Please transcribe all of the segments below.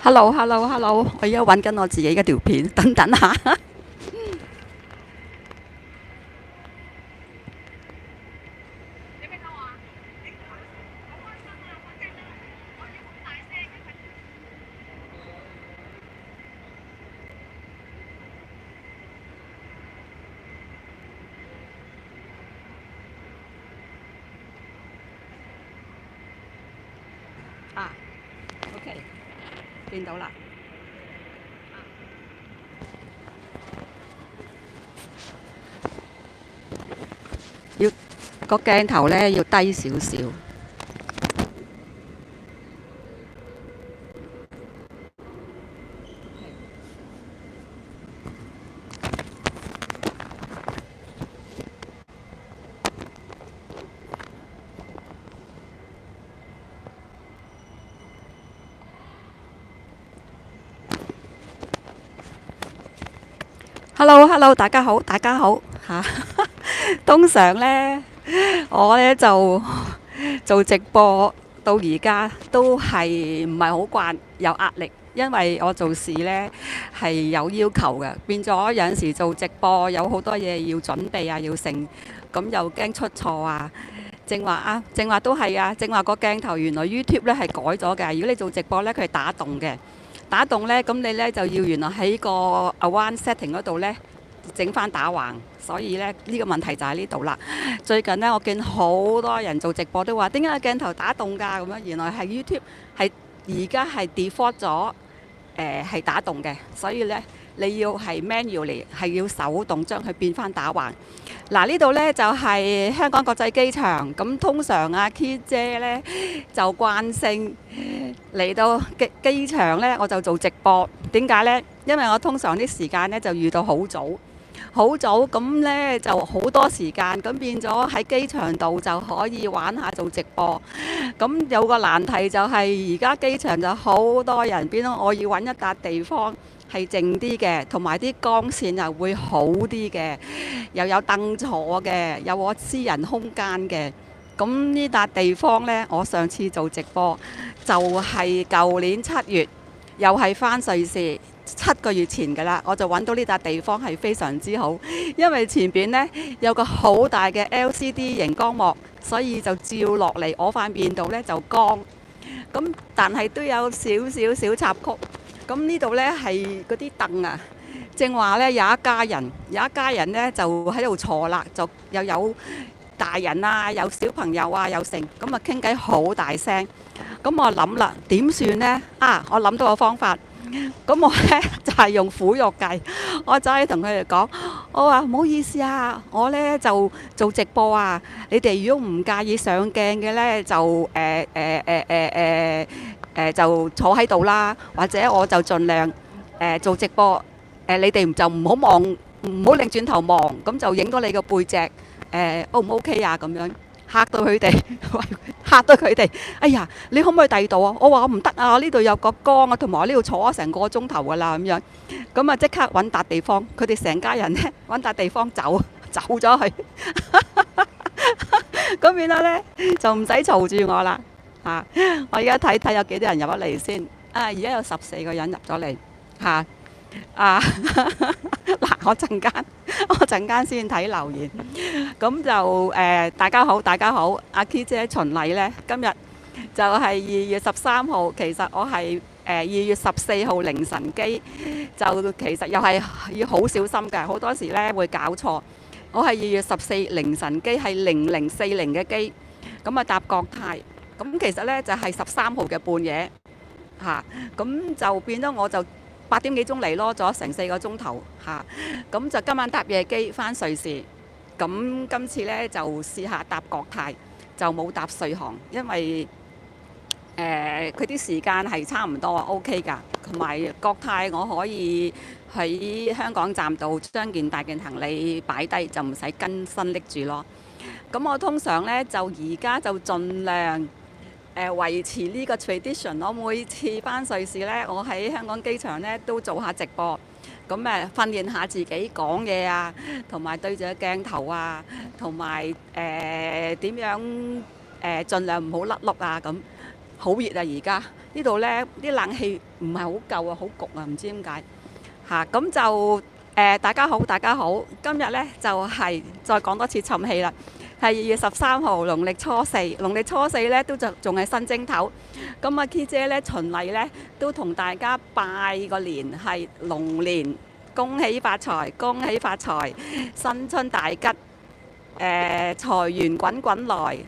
Hello，Hello，Hello，我而家揾緊我自己嘅條片，等等下。啊，OK，見到啦。要個鏡頭呢要低少少。Hello，Hello，大家好，大家好嚇。通常呢，我呢就做直播到而家都係唔係好慣，有壓力，因為我做事呢係有要求嘅，變咗有陣時做直播有好多嘢要準備啊，要成，咁又驚出錯啊。正話都係啊，正話個鏡頭原來 YouTube 呢係改咗嘅，如果你做直播呢，佢係打動嘅。打動呢，咁你呢就要原來喺個 Advanced Setting 嗰度呢整翻打橫，所以呢，呢個問題就喺呢度啦。最近呢，我見好多人做直播都話點解個鏡頭打動㗎咁樣，原來係 YouTube 係而家係 default 咗係打動嘅，所以呢，你要係 manually 係要手動將佢變翻打橫。嗱，呢度呢就係香港國際機場，咁通常阿 Key 姐呢就慣性嚟到機場呢，我就做直播。點解呢？因為我通常啲時間呢就預到好早，好早咁呢就好多時間，咁變咗喺機場度就可以玩下做直播。咁有個難題就係而家機場就好多人，變咗我要揾一笪地方係靜啲嘅，同埋啲光線又會好啲嘅，又有凳坐嘅，有我私人空間嘅。咁呢笪地方呢，我上次做直播就係舊年7月，又係返瑞士7個月前㗎啦，我就揾到呢笪地方係非常之好，因為前邊呢有個好大嘅 LCD 熒光幕，所以就照落嚟我塊面度呢就光。咁但係都有少少小插曲。咁呢度呢係嗰啲凳啊，正話呢有一家人呢就喺度坐啦，就又有大人啊，有小朋友啊，有成，咁啊傾偈好大聲。咁我諗啦，點算呢？我諗到個方法。咁我呢就係用苦肉計，我走去同佢哋講，我話唔好意思啊，我呢就做直播啊，你哋如果唔介意上鏡嘅呢，就就坐喺度啦，或者我就盡量做直播，你哋就唔好望，唔好擰轉頭望，咁就影到你個背脊，O 唔 OK 啊？咁樣嚇到佢哋，嚇到佢哋。哎呀，你可唔可以第二度啊？我話我唔得啊，呢度有個光啊，同埋我呢度坐咗成個鐘頭噶啦咁樣。咁啊即刻揾笪地方，佢哋成家人呢揾笪地方走咗去。咁變咗呢，就唔使嘈住我啦。我而家睇睇有幾多人入咗嚟先。而家有14個人入咗嚟。嗱，我陣間先睇留言。咁就大家好，大家好。阿 Key 姐循例呢，今日就係2月13號。其實我係2月14號凌晨機，就其實又係要好小心嘅，好多時呢會搞錯。我係2月14凌晨機，係0040嘅機，咁啊搭國泰。咁其實呢就係13號嘅半夜咁就變咗我就8點幾鐘嚟咯，做咗成4個鐘頭咁就今晚搭夜機返瑞士。咁今次呢就試下搭國泰，就冇搭瑞航，因為佢啲時間係差唔多OK 㗎，同埋國泰我可以喺香港站度將大件行李擺低，就唔使跟身拎住咯。咁我通常呢，就而家就盡量維持呢個 tradition。我每次返瑞士呢，我喺香港機場呢都做下直播，咁訓練下自己講嘢啊，同埋對住個鏡頭啊，同埋點樣盡量唔好甩碌啊咁。好熱啊！而家呢度呢啲冷氣唔係好夠啊，好焗啊，唔知點解嚇。咁就大家好，大家好。今日呢就係再講多次氹氣啦，係2月13號，農曆初四。農曆初四呢都仲係新正頭。咁阿 Key 姐呢循例呢都同大家拜個年，係龍年恭喜發財，恭喜發財，新春大吉，財源滾滾來。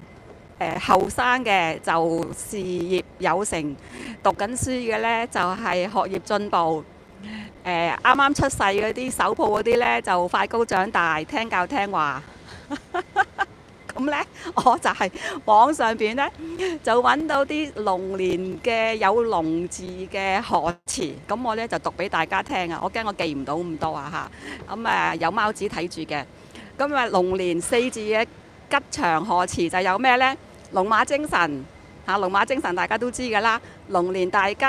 後生嘅就事業有成，讀緊書嘅呢就係學業進步。啱啱出世嗰啲手抱嗰啲呢就快高長大，聽教聽話。咁呢，我就係網上邊呢就揾到啲龍年嘅有龍字嘅賀詞，咁我呢就讀俾大家聽啊！我驚我記唔到咁多啊嚇。咁有貓紙睇住嘅。咁啊龍年4字嘅吉祥賀詞就有咩呢？龍馬精神嚇，龍馬精神大家都知㗎啦。龍年大吉，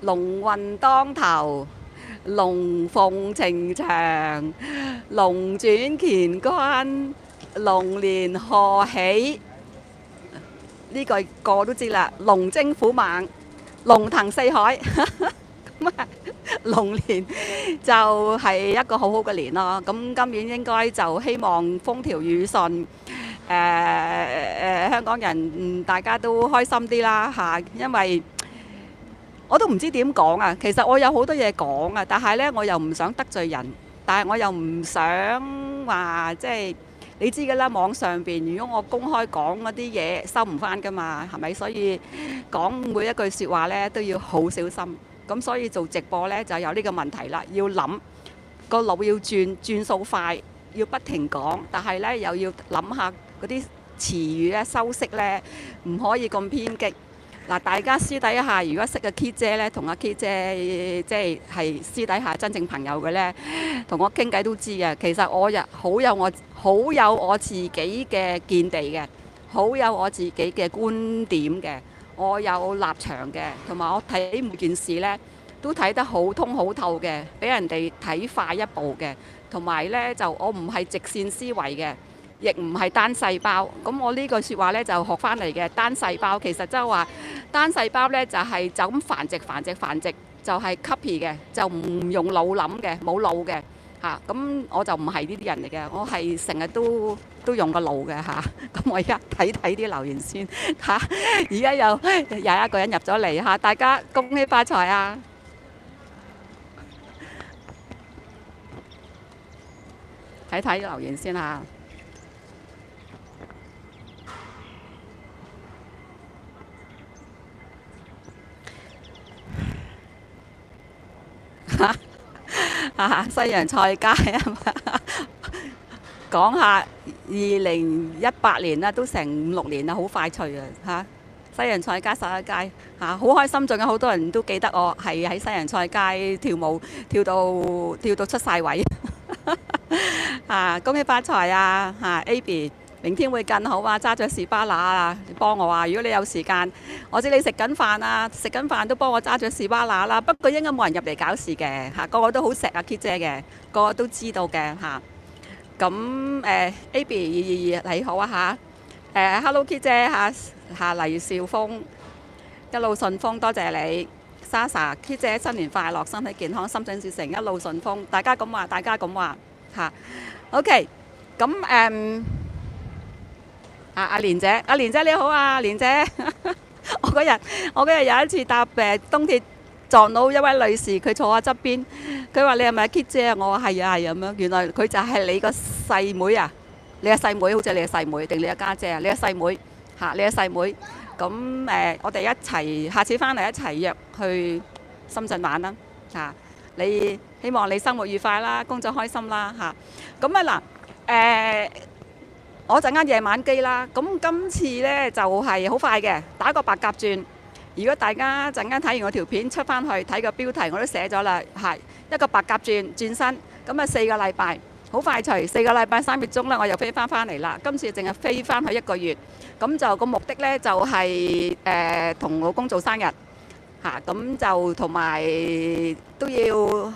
龍運當頭，龍鳳呈祥，龍轉乾坤，龍年賀喜。呢句個個都知啦。龍精虎猛，龍騰四海。咁啊，龍年就係一個好好嘅年咯。咁今年應該就希望風調雨順。香港人大家都開心啲啦嚇，因為我都唔知點講啊。其實我有好多嘢講啊，但係呢，我又唔想得罪人，但係我又唔想話即係你知㗎啦。網上邊如果我公開講嗰啲嘢收唔返㗎嘛，係咪？所以講每一句説話呢都要好小心。咁所以做直播呢就有呢個問題啦，要諗個腦要轉數快，要不停講，但係呢又要諗下嗰啲詞語咧、修飾咧，唔可以咁偏激。嗱，大家私底下如果識阿 Key 姐咧，同阿 Key 姐即係私底下真正朋友嘅咧，同我傾偈都知啊。其實我好有我自己嘅見地嘅，好有我自己嘅觀點嘅，我有立場嘅，同埋我睇每件事咧都睇得好通好透嘅，比人哋睇快一步嘅，同埋咧就我唔係直線思維嘅。亦唔係單細胞，咁我呢句説話呢就學翻嚟嘅。單細胞其實即係話單細胞呢就係就咁繁殖，就係 copy 嘅，就唔用腦諗嘅，冇腦嘅嚇。咁我就唔係呢啲人嚟嘅，我係成日都用個腦嘅嚇。咁我而家睇啲留言先嚇。而家有21個人入咗嚟嚇，大家恭喜發財啊！睇留言先嚇。西洋菜街啊嘛，講下2018年啦，都成5、6年啦，好快脆啊嚇！西洋菜街11街嚇，好開心，仲有好多人都記得我係喺西洋菜街跳舞，跳到出晒位恭喜發財啊嚇 ！Abby， 明天會更好啊！揸咗士巴拿啊，你幫我啊！如果你有時間，我知你食緊飯啊，食緊飯都幫我揸咗士巴拿啦。不過應該冇人入嚟搞事嘅嚇，個個都好錫阿 Key 姐嘅，個個都知道嘅嚇。咁Abby 222你好啊嚇，Hello Key 姐嚇黎少峰一路順風，多謝你。Sasa Key 姐新年快樂，身體健康，心想事成，一路順風。大家咁話，大家咁話嚇。OK，咁阿蓮姐，阿蓮姐你好啊，蓮姐，我嗰日有一次搭東鐵撞到一位女士，佢坐我側邊，佢話你係咪阿 Key 姐啊？我話係啊係咁樣，原來佢就係你個細妹啊，你個細妹好似你個細妹定你個家姐啊？你個細妹嚇，你個細妹，咁我哋一齊下次翻嚟一齊約去深圳玩啦嚇。你希望你生活愉快啦，工作開心啦嚇。咁啊嗱我陣間夜晚機啦，咁今次呢就係好快嘅，打個白鴿轉。如果大家陣間睇完我條片出翻去睇個標題，我都寫咗啦，係一個白鴿轉身，咁啊4個禮拜，好快脆，4個禮拜3月中啦，我又飛翻嚟啦。今次淨係飛翻去1個月，咁就個目的呢就係同老公做生日嚇，咁就同埋都要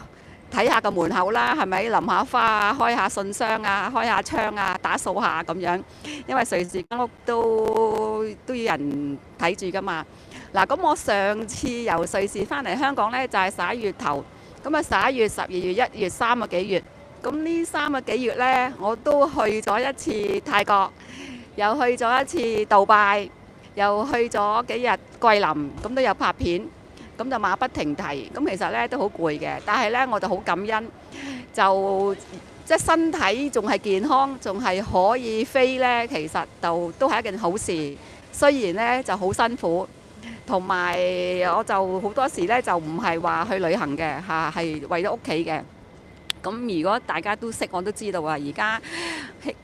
睇下個門口啦，係咪淋下花啊，開下信箱啊，開下窗啊，打掃下咁樣，因為隨時間屋都要人睇住噶嘛。嗱，咁我上次由瑞士翻嚟香港呢，就係11月頭，咁啊11月、12月、1月3個幾月，咁呢3個幾月呢，我都去咗一次泰國，又去咗一次杜拜，又去咗幾日桂林，咁都有拍片，咁就馬不停蹄，咁其實呢都好攰嘅，但係呢我就好感恩，就即係身體仲係健康，仲係可以飛呢，其實就都係一件好事。雖然呢就好辛苦，同埋我就好多時呢就唔係話去旅行嘅嚇，係為咗屋企嘅。咁如果大家都識，我都知道啊。而家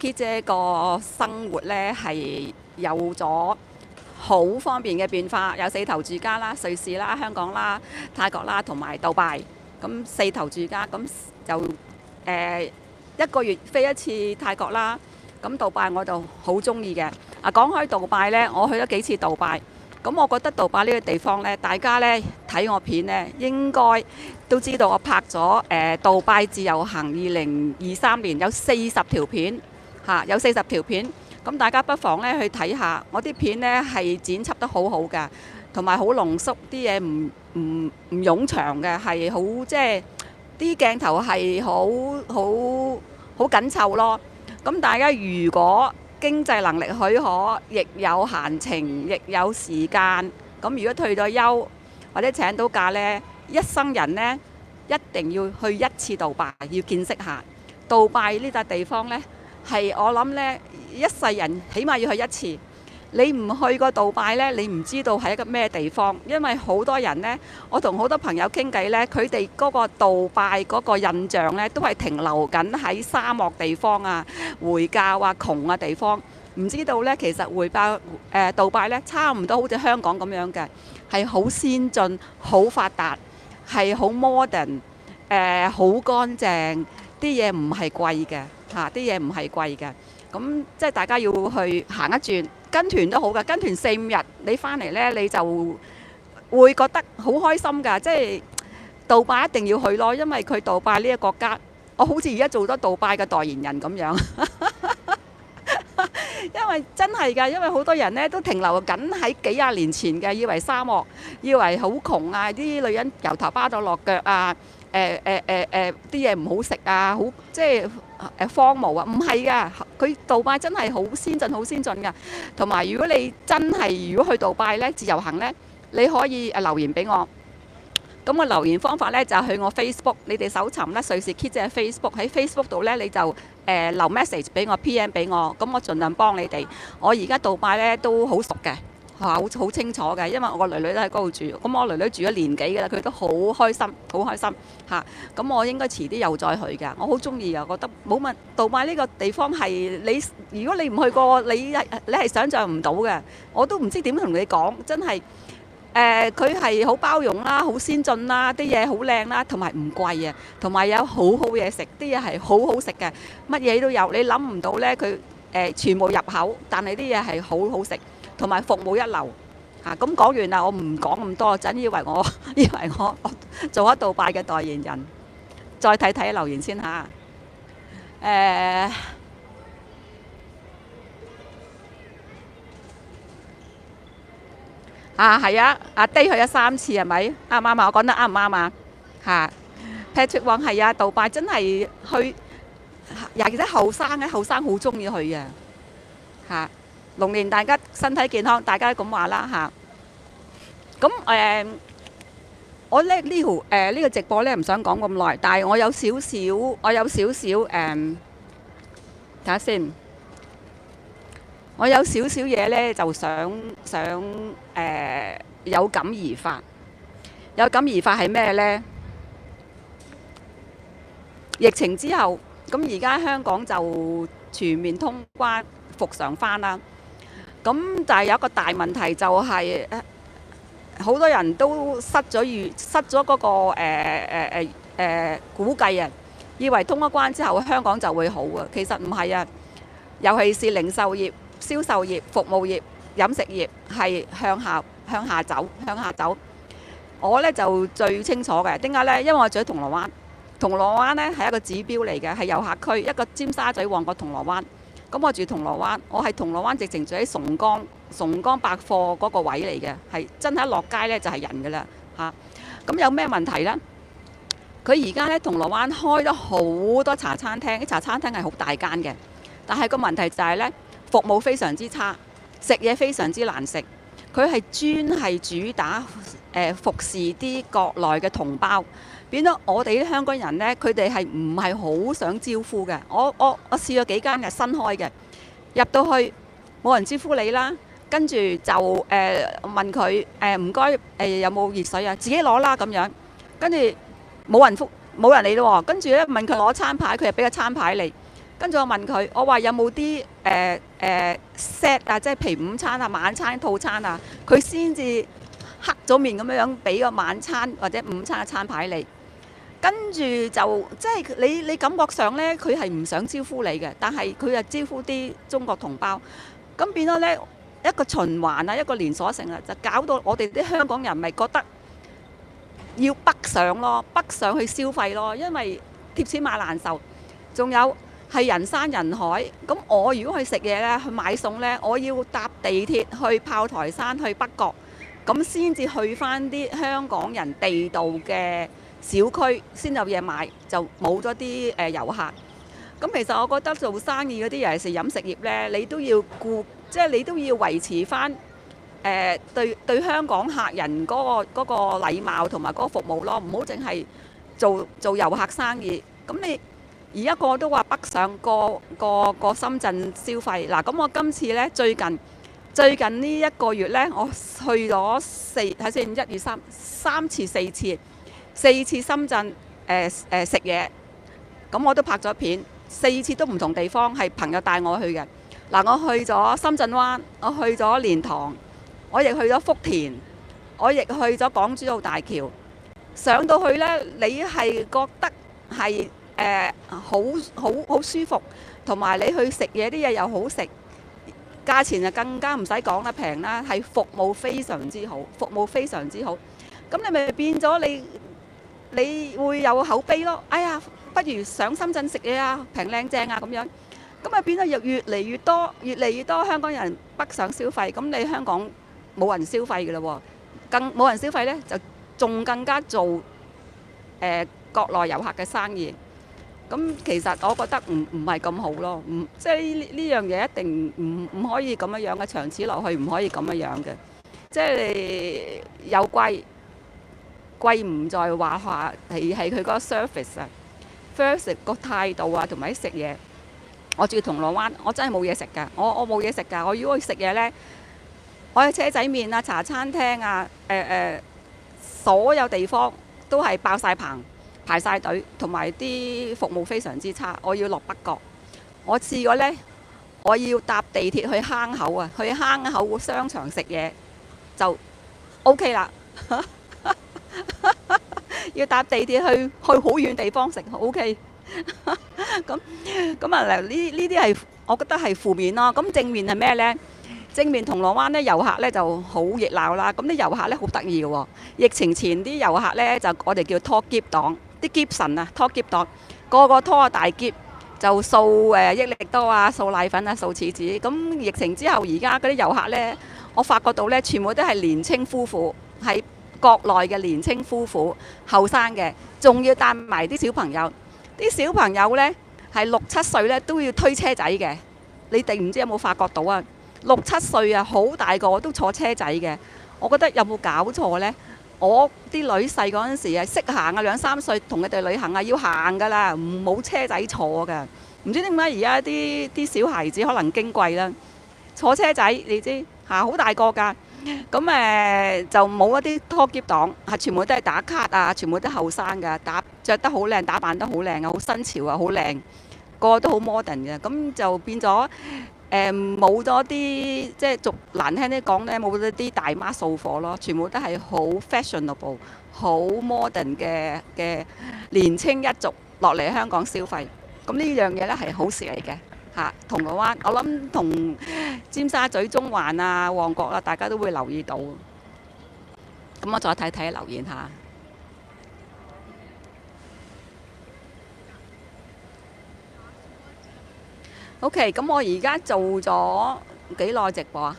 Kit 姐個生活呢係有咗好方便嘅變化，有4頭住家啦，瑞士啦、香港啦、泰國啦同埋杜拜。咁4頭住家，咁就1個月飛一次泰國啦。咁杜拜我就好中意嘅。啊，講開杜拜呢，我去咗幾次杜拜。咁我覺得杜拜呢個地方呢，大家呢睇我片呢，應該都知道我拍咗杜拜自由行2023年有40條片嚇，有40條片。咁大家不妨呢去睇下，我啲片呢係剪輯得好好㗎，同埋好濃縮，啲嘢唔冗長嘅，係好即係啲鏡頭係好緊湊咯。咁大家如果經濟能力許可，亦有閒情，亦有時間，咁如果退咗休或者請到假呢，一生人呢一定要去一次杜拜，要見識下杜拜呢笪地方呢，係我諗呢一世人起碼要去一次。你唔去過杜拜呢，你唔知道係一個咩地方，因為好多人呢，我同好多朋友傾偈呢，佢哋嗰個杜拜嗰個印象呢，都係停留緊喺沙漠地方啊、回教啊、窮嘅地方，唔知道呢，其實杜拜呢，差唔多好似香港咁樣嘅，係好先進、好發達，係好 modern，好乾淨，啲嘢唔係貴嘅嚇，啲嘢唔係貴嘅。咁即係大家要去行一轉，跟團都好㗎，跟團4-5日，你翻嚟呢，你就會覺得好開心㗎。即係杜拜一定要去咯，因為佢杜拜呢個國家，我好似而家做咗杜拜嘅代言人咁樣。因為真係㗎，因為好多人呢都停留緊喺幾廿年前嘅，以為沙漠，以為好窮啊，啲女人由頭巴到落腳啊，啲嘢唔好食啊，好即係荒蕪啊，唔係㗎，佢杜拜真係好先進，好先進㗎。同埋如果你真係如果去杜拜呢，自由行呢，你可以留言俾我。咁我留言方法呢，就去我 Facebook， 你哋搜尋呢瑞士 Kit 姐嘅 Facebook， 喺 Facebook 度呢，你就留 message 俾我 PM 俾我，咁我盡量幫你哋。我而家杜拜呢都好熟嘅，好清楚嘅，因為我個女女都喺嗰度住，咁我女女住咗年幾㗎啦，佢都好開心，好開心嚇。咁我應該遲啲又再去㗎，我好中意啊，覺得冇問杜拜呢個地方係你，如果你唔去過，你係想像唔到嘅，我都唔知點同你講，真係。佢係好包容啦，好先進啦，啲嘢好靚啦，同埋唔貴啊，同埋有好好嘢食，啲嘢係好好食嘅，乜嘢都有，你諗唔到呢，佢全部入口，但係啲嘢係好好食，同埋服務一流嚇。咁講完啦，我唔講咁多，陣以為我做咗杜拜嘅代言人，再睇睇留言先嚇。係啊，阿 Day 去咗3次係咪？啱唔啱啊？我講得啱唔啱啊？嚇 Patrick 話係啊，杜拜真係去，尤其是後生咧，後生好中意去嘅嚇。龍年大家身體健康，大家都咁話啦嚇。咁我咧呢個直播咧唔想講咁耐，但係我有少少睇下先。我有少少嘢呢，就想有感而發。有感而發係咩呢？疫情之後，咁而家香港就全面通關復常返啦。咁但係有一個大問題就係、好多人都失咗嗰個估計啊，以為通咗關之後香港就會好啊。其實唔係啊，尤其是零售業、銷售業、服務業、飲食業係向下走。我呢就最清楚嘅，點解呢？因為我住喺銅鑼灣，銅鑼灣呢係一個指標嚟嘅，係遊客區，一個尖沙咀、旺角、銅鑼灣咁我住銅鑼灣，我係銅鑼灣直情住喺崇光百貨嗰個位嚟嘅，係真係一落街呢就係人㗎啦嚇。咁有咩問題呢？佢而家呢，銅鑼灣開咗好多茶餐廳，啲茶餐廳係好大間嘅，但係個問題就係呢，服務非常之差，食嘢非常之難食。佢係專係主打服侍啲國內嘅同胞，變咗我哋啲香港人呢，佢哋係唔係好想招呼嘅？我試過幾間係新開嘅，入到去冇人招呼你啦，跟住就問佢唔該有冇熱水啊？自己攞啦咁樣，跟住冇人理咯喎，跟住咧問佢攞餐牌，佢又俾個餐牌你。跟住我問佢，我話有冇啲set 啊，即係譬如午餐啊、晚餐套餐啊，佢先至黑咗面咁樣俾個晚餐或者午餐嘅餐牌你。跟住就即係你感覺上呢，佢係唔想招呼你嘅，但係佢又招呼啲中國同胞，咁變咗呢一個循環啊，一個連鎖性啊，就搞到我哋啲香港人咪覺得要北上咯，北上去消費咯，因為貼錢買難受，仲有。係人山人海，咁我如果去食嘢呢，去買餸呢，我要搭地鐵去炮台山去北角，咁先至去返啲香港人地道嘅小區先有嘢買，就冇咗啲遊客。咁其實我覺得做生意嗰啲，尤其是飲食業呢，你都要即係你都要維持返對香港客人嗰個禮貌同埋嗰個服務咯，唔好淨係做遊客生意。咁你而家個個都話北上個深圳消費嗱，咁我今次呢，最近呢一個月呢，我去咗睇先1、2、3次4次深圳食嘢，咁我都拍咗片，4次都唔同地方，係朋友帶我去嘅嗱。我去咗深圳灣，我去咗蓮塘，我亦去咗福田，我亦去咗港珠澳大橋。上到去呢，你係覺得係好舒服，同埋你去食嘢啲嘢又好食，價錢就更加唔使講啦，平啦，係服務非常之好，咁你咪變咗你會有口碑咯。哎呀，不如上深圳食嘢啊，平靚正啊咁樣，咁啊變咗越嚟越多香港人北上消費，咁你香港冇人消費㗎啦喎，更冇人消費呢，就仲更加做國內遊客嘅生意。咁其實我覺得唔係咁好咯，即係呢樣嘢一定唔可以咁樣嘅，長此落去唔可以咁樣嘅，即係有貴唔在話係佢嗰個 service 啊，first 個態度啊，同埋食嘢。我住銅鑼灣，我真係冇嘢食㗎，我冇嘢食㗎。我如果去食嘢呢，我去車仔麵啊、茶餐廳啊、所有地方都係爆晒棚。排晒隊，同埋啲服務非常之差。我要落北角，我試過呢，我要搭地鐵去坑口啊，去坑口商場食嘢就 OK 啦。要搭地鐵去好遠地方食 OK。咁啊，呢啲係我覺得係負面咯。咁正面係咩呢？正面銅鑼灣呢，遊客呢就好熱鬧啦。咁啲遊客呢，好得意嘅喎。疫情前啲遊客呢，就我哋叫拖喼黨。啲喼神啊，拖喼黨，個個拖大喼就掃益力多啊，掃奶粉啊，掃廁紙。咁疫情之後，而家嗰啲遊客呢，我發覺到呢，全部都係年青夫婦，係國內嘅年青夫婦，後生嘅，仲要帶埋啲小朋友。啲小朋友呢，係6、7歲呢都要推車仔嘅。你哋唔知有冇發覺到啊？6、7歲啊，好大個都坐車仔嘅。我覺得有冇搞錯呢？我啲女細嗰陣時係識行啊，2、3歲同佢哋旅行啊，要行噶啦，唔冇車仔坐噶。唔知點解而家啲小孩子可能矜貴啦，坐車仔你知嚇好大個㗎。咁就冇一啲拖喼黨，係全部都係打卡啊，全部都後生㗎，着得好靚，打扮得好靚啊，好新潮啊，好靚，個個都好 modern 嘅。咁就變咗。冇咗啲即係俗難聽啲講呢，冇咗啲大媽掃貨咯，全部都係好 fashionable、好 modern 嘅年青一族落嚟香港消費。咁呢樣嘢呢係好事嚟嘅嚇。銅鑼灣，我諗同尖沙咀、中環啊、旺角啊，大家都會留意到。咁我再睇睇留言下。OK，咁我而家做咗幾耐直播啊？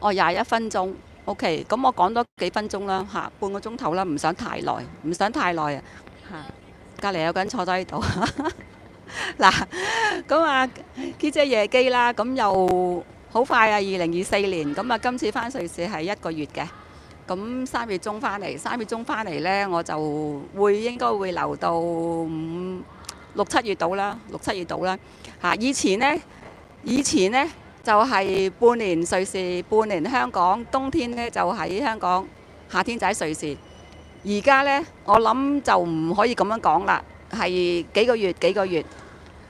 哦，21分鐘。OK，咁我講多幾分鐘啦，嚇，半個鐘頭啦，唔想太耐，唔想太耐啊。嚇，隔離有個人坐咗喺度。嗱，咁啊，K 姐夜機啦，咁又好快啊，2024年，咁啊，今次翻瑞士係1個月嘅，咁3月中翻嚟，3月中翻嚟呢，我就應該會留到6、7月到啦，嚇，以前呢就係半年瑞士，半年香港，冬天呢就喺香港，夏天就喺瑞士。而家呢，我諗就唔可以咁樣講啦，係幾個月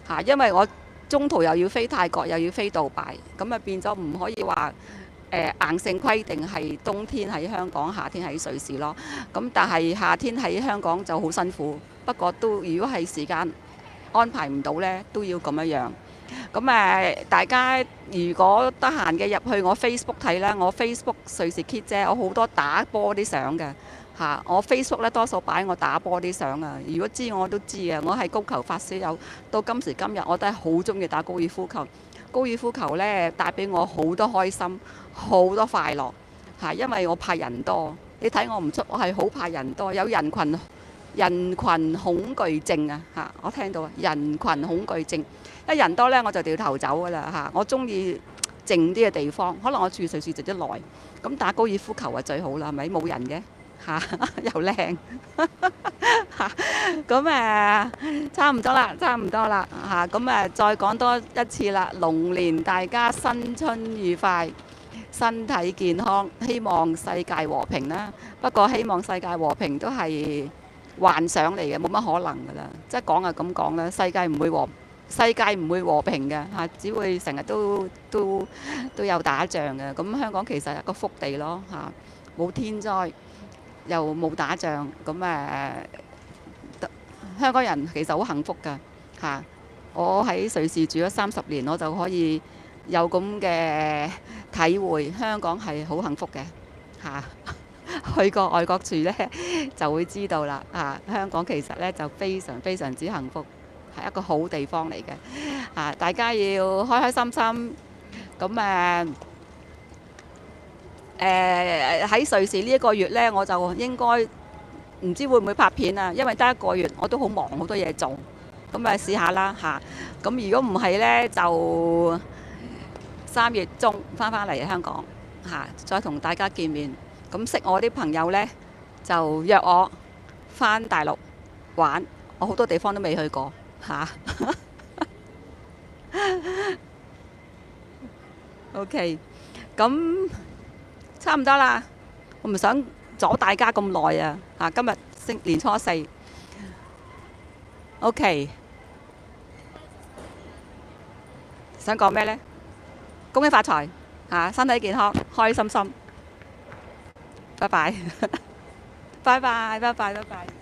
嚇，因為我中途又要飛泰國，又要飛杜拜，咁啊變咗唔可以話硬性規定係冬天喺香港，夏天喺瑞士咯。咁但係夏天喺香港就好辛苦，不過都如果係時間安排唔到呢，都要咁樣。咁大家如果得閒嘅入去我 Facebook 睇啦，我 Facebook 瑞士 Kit 姐，我好多打波啲相嘅嚇。我 Facebook 咧多數擺我打波啲相啊。如果知我都知啊，我係高球發燒友，到今時今日我都係好中意打高爾夫球。高爾夫球呢帶俾我好多開心，好多快樂嚇，因為我怕人多。你睇我唔出，我係好怕人多，有人群恐懼症啊嚇！我聽到啊，人群恐懼症。一人多呢，我就掉頭走噶啦嚇！我中意靜啲嘅地方，可能我住瑞士住得耐，咁打高爾夫球啊最好啦，係咪冇人嘅嚇又靚嚇？咁差唔多啦嚇！咁再講多一次啦，龍年大家新春愉快，身體健康，希望世界和平啦。不過希望世界和平都係幻想嚟嘅，冇乜可能噶啦。即係講就咁講啦，世界唔會和平嘅嚇，只會成日都有打仗嘅。咁香港其實係一個福地咯嚇，冇天災又冇打仗，香港人其實好幸福㗎嚇。我喺瑞士住咗30年，我就可以有咁嘅體會，香港係好幸福嘅嚇。去過外國住呢，就會知道啦嚇。香港其實呢就非常非常之幸福。係一個好地方嚟嘅，大家要開開心心。咁喺瑞士呢1個月呢，我就應該唔知會唔會拍片啊，因為得1個月，我都好忙，好多嘢做。試下啦嚇。咁如果唔係呢，就3月中翻嚟香港嚇，再同大家見面。咁識我啲朋友呢，就約我翻大陸玩，我好多地方都未去過。嚇，OK，咁差唔多啦。我唔想阻大家咁耐啊！嚇，今日年初4 ，OK，想講咩呢？恭喜發財嚇，身體健康，開開心心。拜拜，拜拜，拜拜，拜拜。